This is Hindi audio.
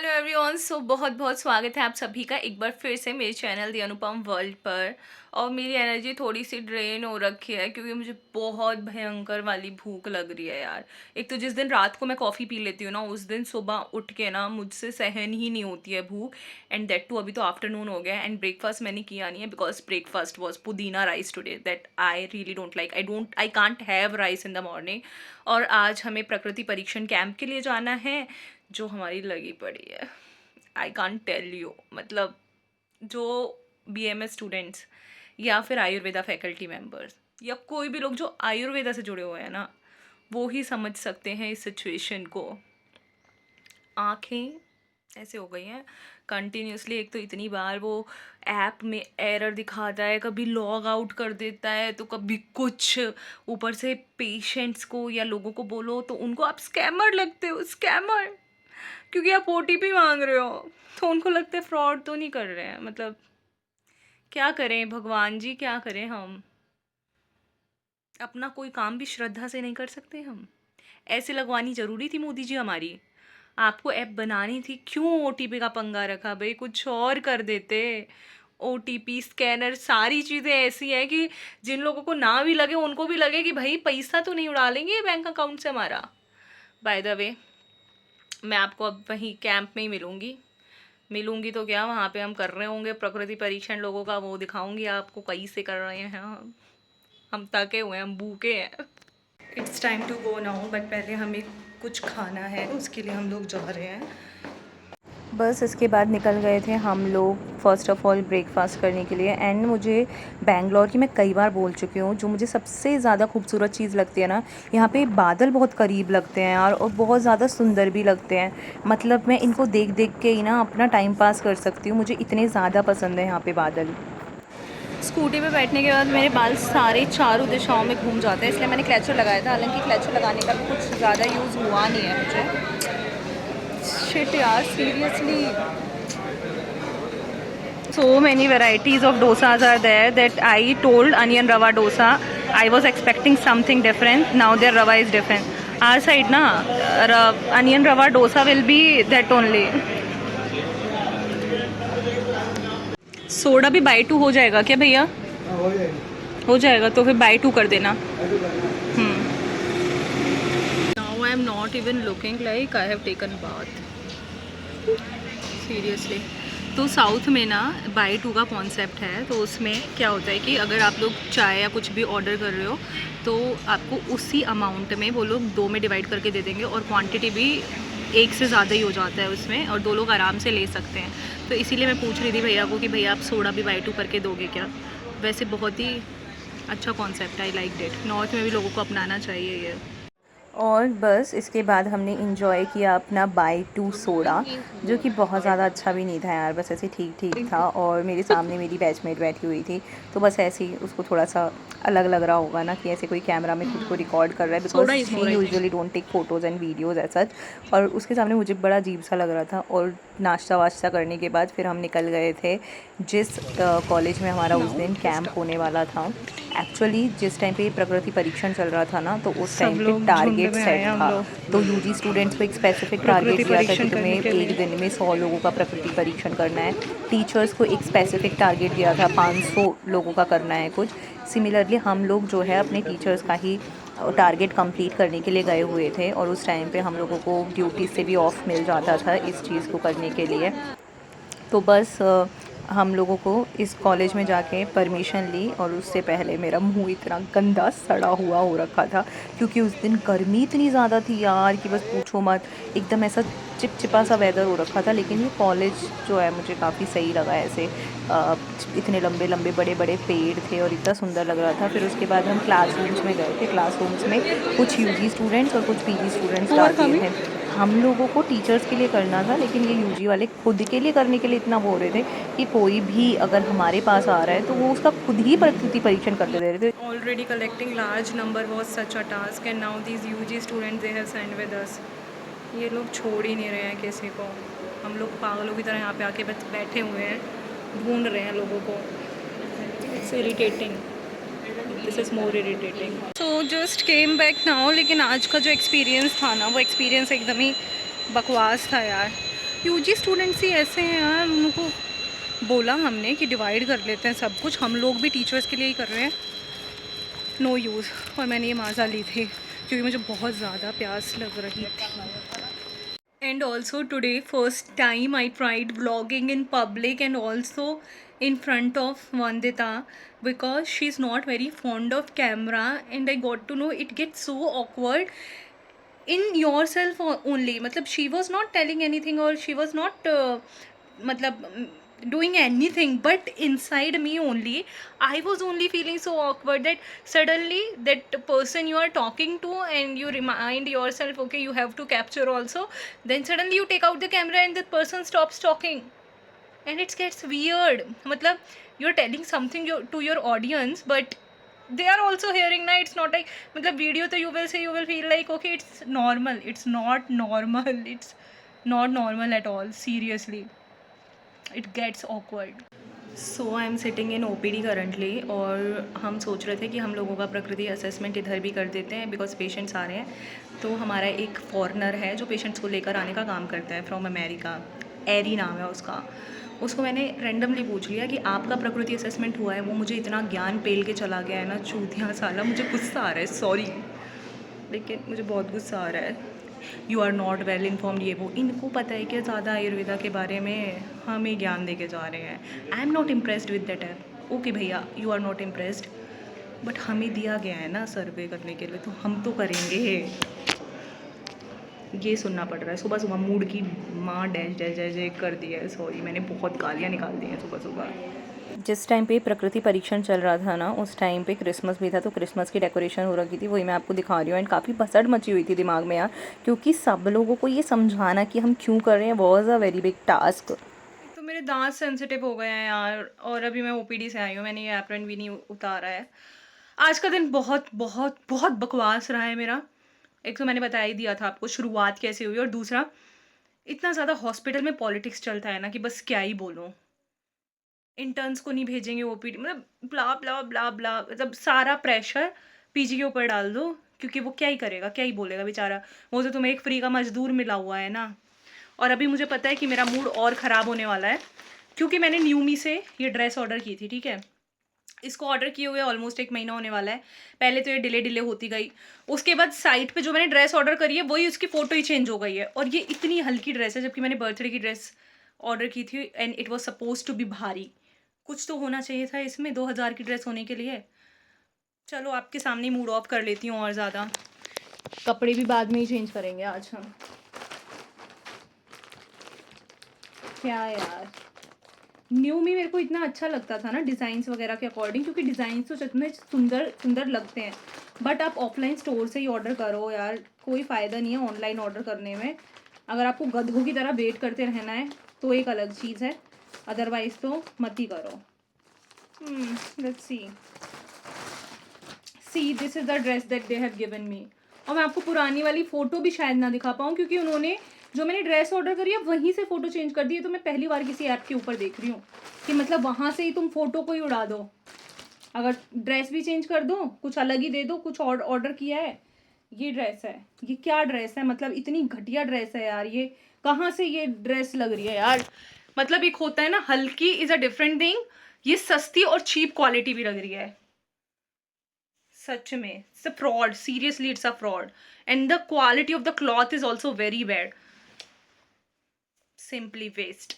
Hello everyone. बहुत बहुत स्वागत है आप सभी का एक बार फिर से मेरे चैनल दी अनुपम वर्ल्ड पर। और मेरी एनर्जी थोड़ी सी ड्रेन हो रखी है क्योंकि मुझे बहुत भयंकर वाली भूख लग रही है यार। एक तो जिस दिन रात को मैं कॉफ़ी पी लेती हूँ ना, उस दिन सुबह उठ के ना मुझसे सहन ही नहीं होती है भूख। एंड दैट टू अभी तो आफ्टरनून हो गया एंड ब्रेकफास्ट मैंने किया नहीं है बिकॉज ब्रेकफास्ट वॉज पुदीना rice today that I really don't like. I can't have rice in the morning. और आज हमें प्रकृति परीक्षण कैंप के लिए जाना है जो हमारी लगी पड़ी है। आई कांट टेल यू, मतलब जो बीएमएस स्टूडेंट्स या फिर आयुर्वेदा फैकल्टी मेंबर्स या कोई भी लोग जो आयुर्वेदा से जुड़े हुए हैं ना, वो ही समझ सकते हैं इस सिचुएशन को। आँखें ऐसे हो गई हैं कंटिन्यूसली। एक तो इतनी बार वो ऐप में एरर दिखाता है, कभी लॉग आउट कर देता है तो कभी कुछ। ऊपर से पेशेंट्स को या लोगों को बोलो तो उनको आप स्कैमर लगते हो, स्कैमर, क्योंकि आप ओटीपी मांग रहे हो तो उनको लगता है फ्रॉड तो नहीं कर रहे हैं। मतलब क्या करें भगवान जी, क्या करें हम। अपना कोई काम भी श्रद्धा से नहीं कर सकते हम। ऐसे लगवानी ज़रूरी थी मोदी जी हमारी। आपको ऐप बनानी थी, क्यों ओटीपी का पंगा रखा भाई, कुछ और कर देते। ओटीपी स्कैनर सारी चीज़ें ऐसी हैं कि जिन लोगों को ना भी लगे उनको भी लगे कि भाई पैसा तो नहीं उड़ा लेंगे बैंक अकाउंट से हमारा। बाय द वे, मैं आपको अब वहीं कैंप में ही मिलूंगी तो क्या वहाँ पे हम कर रहे होंगे प्रकृति परीक्षण लोगों का, वो दिखाऊंगी आपको कैसे कर रहे हैं हम थके हुए हैं, हम भूखे हैं। It's time to go now, but पहले हमें कुछ खाना है, उसके लिए हम लोग जा रहे हैं। बस इसके बाद निकल गए थे हम लोग फ़र्स्ट ऑफ़ ऑल ब्रेकफास्ट करने के लिए। एंड मुझे बेंगलोर की, मैं कई बार बोल चुकी हूँ, जो मुझे सबसे ज़्यादा खूबसूरत चीज़ लगती है ना, यहाँ पे बादल बहुत करीब लगते हैं यार, और बहुत ज़्यादा सुंदर भी लगते हैं। मतलब मैं इनको देख देख के ही ना अपना टाइम पास कर सकती हूँ, मुझे इतने ज़्यादा पसंद है यहाँ पे बादल। स्कूटी पे बैठने के बाद मेरे बाल सारे चारों दिशाओं में घूम जाते हैं, इसलिए मैंने क्लचर लगाया था। हालांकि क्लचर लगाने का भी कुछ ज़्यादा यूज़ हुआ नहीं है मुझे। शिट यार, seriously so many varieties of dosas are there that I told onion rava dosa. I was expecting something different. Now their rava is different. Our side na onion rava dosa will be that only. Soda भी बाई 2 हो जाएगा क्या भैया? हो जाएगा तो फिर बाई 2 कर देना। Now I am not even looking like I have taken bath, seriously. तो साउथ में ना बाई 2 का कॉन्सेप्ट है। तो उसमें क्या होता है कि अगर आप लोग चाय या कुछ भी ऑर्डर कर रहे हो तो आपको उसी अमाउंट में वो लोग 2 में डिवाइड करके दे देंगे, और क्वांटिटी भी 1 से ज़्यादा ही हो जाता है उसमें, और 2 लोग आराम से ले सकते हैं। तो इसीलिए मैं पूछ रही थी भैया को कि भैया आप सोडा भी बाई 2 करके दोगे क्या। वैसे बहुत ही अच्छा कॉन्सेप्ट है, आई लाइक इट। नॉर्थ में भी लोगों को अपनाना चाहिए ये। और बस इसके बाद हमने इंजॉय किया अपना बाई 2 सोडा, जो कि बहुत ज़्यादा अच्छा भी नहीं था यार, बस ऐसे ठीक ठीक था। और मेरे सामने मेरी बैचमेट बैठी हुई थी, तो बस ऐसे ही उसको थोड़ा सा अलग लग रहा होगा ना कि ऐसे कोई कैमरा में खुद को रिकॉर्ड कर रहा है, because she usually don't take photos and videos as such. और उसके सामने मुझे बड़ा अजीब सा लग रहा था। और नाश्ता वाश्ता करने के बाद फिर हम निकल गए थे जिस कॉलेज में हमारा उस दिन कैंप होने वाला था। एक्चुअली जिस टाइम पे प्रकृति परीक्षण चल रहा था ना, तो उस टाइम पे टारगेट सेट था। तो यूजी स्टूडेंट्स को एक स्पेसिफिक टारगेट दिया था कि तुम्हें एक दिन में 100 लोगों का प्रकृति परीक्षण करना है। टीचर्स को एक स्पेसिफिक टारगेट दिया था, 500 लोगों का करना है कुछ। सिमिलरली हम लोग जो है अपने टीचर्स का ही टारगेट कंप्लीट करने के लिए गए हुए थे, और उस टाइम पे हम लोगों को ड्यूटी से भी ऑफ मिल जाता था इस चीज़ को करने के लिए। तो बस हम लोगों को इस कॉलेज में जाके परमिशन ली, और उससे पहले मेरा मुंह इतना गंदा सड़ा हुआ हो रखा था क्योंकि उस दिन गर्मी इतनी ज़्यादा थी यार कि बस पूछो मत। एकदम ऐसा चिपचिपा सा वेदर हो रखा था। लेकिन ये कॉलेज जो है मुझे काफ़ी सही लगा। ऐसे इतने लंबे लंबे बड़े बड़े पेड़ थे और इतना सुंदर लग रहा था। फिर उसके बाद हम क्लासरूम्स में गए थे। क्लासरूम्स में कुछ यूजी स्टूडेंट्स और कुछ पीजी स्टूडेंट्स डालते थे। हम लोगों को टीचर्स के लिए करना था, लेकिन ये यूजी वाले खुद के लिए करने के लिए इतना बोल रहे थे कि कोई भी अगर हमारे पास आ रहा है तो वो उसका खुद ही प्रकृति परीक्षण करते दे रहे थे। Already collecting large number was such a task and now these UG student they have send with us. ये लोग छोड़ ही नहीं रहे हैं किसी को। हम लोग पागलों की तरह यहाँ पे आके बैठे हुए हैं, ढूंढ रहे हैं लोगों को। It's irritating, this is more irritating. So just came back now. लेकिन आज का जो एक्सपीरियंस था ना, वो एक्सपीरियंस एकदम ही बकवास था यार। यूजी स्टूडेंट्स ही ऐसे हैं यार, उनको बोला हमने कि डिवाइड कर लेते हैं सब कुछ, हम लोग भी टीचर्स के लिए ही कर रहे हैं, नो यूज़। और मैंने ये माज़ा ली थी क्योंकि मुझे बहुत ज़्यादा प्यास लग रही थी। And also today first time I tried vlogging in public and also in front of Vandita, because she's not very fond of camera, and I got to know it gets so awkward in yourself only. मतलब she was not telling anything or she was not मतलब doing anything, but inside me only I was only feeling so awkward that suddenly that person you are talking to and you remind yourself okay you have to capture also, then suddenly you take out the camera and that person stops talking and it gets weird. मतलब you're telling something to your audience but they are also hearing na, it's not like मतलब video तो you will say, you will feel like okay it's normal, it's not normal, it's not normal at all, seriously it gets awkward. So I am sitting in OPD currently, और हम सोच रहे थे कि हम लोगों का प्रकृति असेसमेंट इधर भी कर देते हैं बिकॉज पेशेंट्स आ रहे हैं। तो हमारा एक फॉरनर है जो पेशेंट्स को लेकर आने का काम करता है फ्रॉम अमेरिका, एरी नाम है उसका। उसको मैंने रैंडमली पूछ लिया कि आपका प्रकृति असेसमेंट हुआ है। वो मुझे इतना ज्ञान पेल के चला गया है ना, चूतिया साला, मुझे गुस्सा आ रहा है, सॉरी लेकिन मुझे बहुत गुस्सा आ रहा है। You are not well informed, ये वो, इनको पता है कि ज़्यादा आयुर्वेदा के बारे में हमें ज्ञान दे के जा रहे हैं। I am not impressed with that app. Okay भैया, you are not impressed, but हमें दिया गया है ना सर्वे करने के लिए, तो हम तो करेंगे। ये सुनना पड़ रहा है सुबह सुबह, मूड की माँ डैश डैश डैश डैश कर दी है। सॉरी, मैंने बहुत गालियाँ निकाल दी हैं सुबह सुबह। जिस टाइम पे प्रकृति परीक्षण चल रहा था ना, उस टाइम पे क्रिसमस भी था, तो क्रिसमस की डेकोरेशन हो रखी थी, वही मैं आपको दिखा रही हूँ। एंड काफ़ी भसड़ मची हुई थी दिमाग में यार, क्योंकि सब लोगों को ये समझाना कि हम क्यों कर रहे हैं was a very big task. तो मेरे दांत सेंसिटिव हो गए हैं यार, और अभी मैं OPD से आई हूँ, मैंने ये एप्रन भी नहीं उतारा है। आज का दिन बहुत बहुत बहुत बकवास रहा है मेरा। एक तो मैंने बता ही दिया था आपको शुरुआत कैसे हुई, और दूसरा इतना ज़्यादा हॉस्पिटल में पॉलिटिक्स चलता है ना कि बस क्या ही बोलूँ। इंटर्न्स को नहीं भेजेंगे OPD, मतलब ब्ला ब्ला ब्ला ब्ला, मतलब सारा प्रेशर PG के ऊपर डाल दो, क्योंकि वो क्या ही करेगा, क्या ही बोलेगा बेचारा। वो तो तुम्हें एक फ्री का मजदूर मिला हुआ है ना। और अभी मुझे पता है कि मेरा मूड और ख़राब होने वाला है, क्योंकि मैंने न्यूमी से ये ड्रेस ऑर्डर की थी, ठीक है। इसको ऑर्डर किए हुए ऑलमोस्ट 1 महीना होने वाला है। पहले तो ये डिले होती गई, उसके बाद साइट पे जो मैंने ड्रेस ऑर्डर करी है वही उसकी फ़ोटो ही चेंज हो गई है, और ये इतनी हल्की ड्रेस है, जबकि मैंने बर्थडे की ड्रेस ऑर्डर की थी and it was suppose to be भारी। कुछ तो होना चाहिए था इसमें 2000 की ड्रेस होने के लिए। चलो आपके सामने मूड ऑफ कर लेती हूँ, और ज़्यादा कपड़े भी बाद में ही चेंज करेंगे आज हम। क्या यार, न्यू में मेरे को इतना अच्छा लगता था ना डिज़ाइंस वगैरह के अकॉर्डिंग, क्योंकि डिज़ाइंस तो इतने सुंदर सुंदर लगते हैं। बट आप ऑफलाइन स्टोर से ही ऑर्डर करो यार, कोई फ़ायदा नहीं है ऑनलाइन ऑर्डर करने में। अगर आपको गधों की तरह वेट करते रहना है तो एक अलग चीज़ है, अदरवाइज़ तो मत ही करो। Let's see this is the dress that they have given me. और मैं आपको पुरानी वाली फ़ोटो भी शायद ना दिखा पाऊँ, क्योंकि उन्होंने जो मैंने ड्रेस ऑर्डर करी है वहीं से फ़ोटो चेंज कर दी है। तो मैं पहली बार किसी ऐप के ऊपर देख रही हूँ कि मतलब वहाँ से ही तुम फ़ोटो को ही उड़ा दो, अगर ड्रेस भी चेंज कर दो, कुछ अलग ही दे दो, कुछ ऑर्डर किया है। ये ड्रेस है, ये क्या ड्रेस है, मतलब इतनी घटिया ड्रेस है यार, ये कहाँ से ये ड्रेस लग रही है यार। मतलब एक होता है ना हल्की इज़ अ डिफरेंट थिंग, ये सस्ती और चीप क्वालिटी भी लग रही है सच में। It's a fraud, seriously it's a fraud, and the quality of the cloth is also very bad, simply waste.